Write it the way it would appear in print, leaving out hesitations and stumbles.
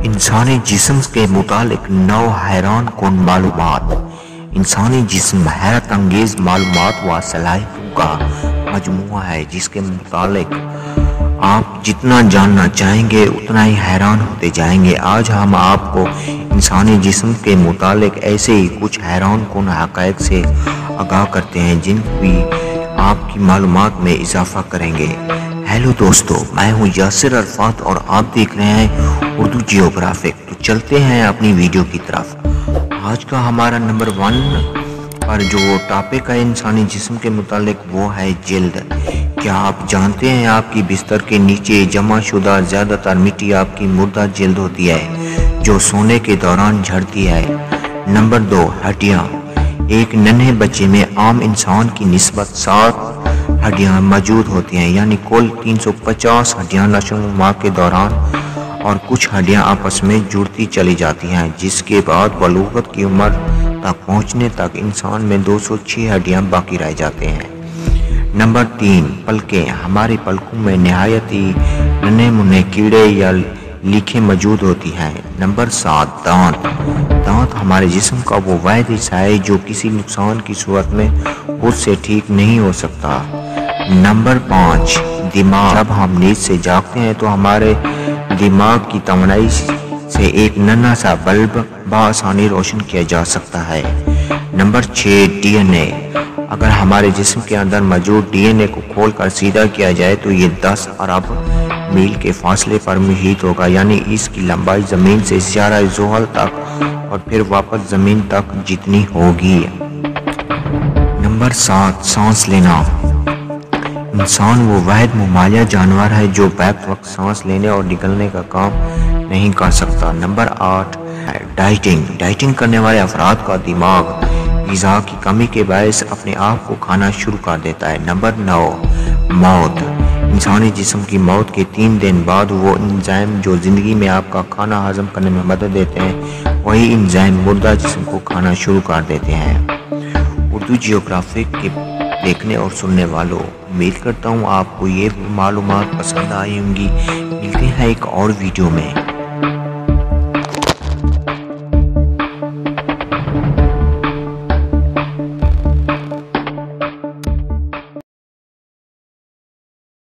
इंसानी जिस्म के मुतालिक 9 हैरान कुन मालूमात। इंसानी जिस्म हैरत अंगेज मालूमात व सलाहियतों का मजमुआ है जिसके मुतालिक आप जितना जानना चाहेंगे उतना ही हैरान होते जाएंगे। आज हम आपको इंसानी जिस्म के मुतालिक ऐसे ही कुछ हैरान कुन हक़ाइक़ से आगाह करते हैं जिनकी आपकी मालूमात में इजाफा करेंगे। हेलो दोस्तों, मैं हूं यासिर अरफात और आप देख रहे हैं उर्दू जियोग्राफिक। तो चलते हैं अपनी वीडियो की तरफ। आज का हमारा नंबर 1 पर जो टॉपिक है इंसानी जिस्म के मुतालिक वो है जिल्द। क्या आप जानते हैं आपकी बिस्तर के नीचे जमा शुदा ज़्यादातर मिट्टी आपकी मुर्दा जिल्द होती है जो सोने के दौरान झड़ती है। नंबर 2 हड्डियाँ। एक नन्हे बच्चे में आम इंसान की निस्बत 7 हड्डियाँ मौजूद होती हैं, यानी कुल 350 हड्डियाँ नशोनुमा के दौरान, और कुछ हड्डियाँ आपस में जुड़ती चली जाती हैं जिसके बाद बलूगत की उम्र तक पहुँचने तक इंसान में 206 हड्डियाँ बाकी रह जाते हैं। नंबर 3 पलकें। हमारी पलकों में नहायती नन्हे मुन्ने कीड़े या लीखें मौजूद होती हैं। नंबर 7 दांत। दांत हमारे जिस्म का वो वाहिद हिस्सा है जो किसी नुकसान की सूरत में खुद से ठीक नहीं हो सकता। नंबर 5 दिमाग। जब हम नींद से जागते हैं तो हमारे दिमाग की तवानाई से एक नन्हा सा बल्ब बआसानी रोशन किया जा सकता है। Number 6 DNA. अगर हमारे जिस्म के अंदर मौजूद डीएनए को खोलकर सीधा किया जाए तो ये 10 अरब मील के फासले पर मुहित होगा, यानी इसकी लंबाई ज़मीन से ज़्यादा ज़ुहल तक और फिर वापस ज़मीन तक जितनी होगी। नंबर 7 सांस लेना। इंसान वो वाहिद मुमालिया जानवर है जो बैक वक्त सांस लेने और निकलने का काम नहीं कर सकता। Number 8 dieting. डाइटिंग करने वाले अफराद का दिमाग ग़िज़ा की कमी के बायस अपने आप को खाना शुरू कर देता है। नंबर 9 मौत। इंसानी जिस्म की मौत के 3 दिन बाद वो एंजाइम जो ज़िंदगी में आपका खाना हजम करने में मदद देते हैं वही एंजाइम मुर्दा जिस्म को खाना शुरू कर देते हैं। उर्दू जियोग्राफिक के देखने और सुनने वालों, उम्मीद करता हूँ आपको ये मालूमात पसंद आई होंगी। मिलते हैं एक और वीडियो में।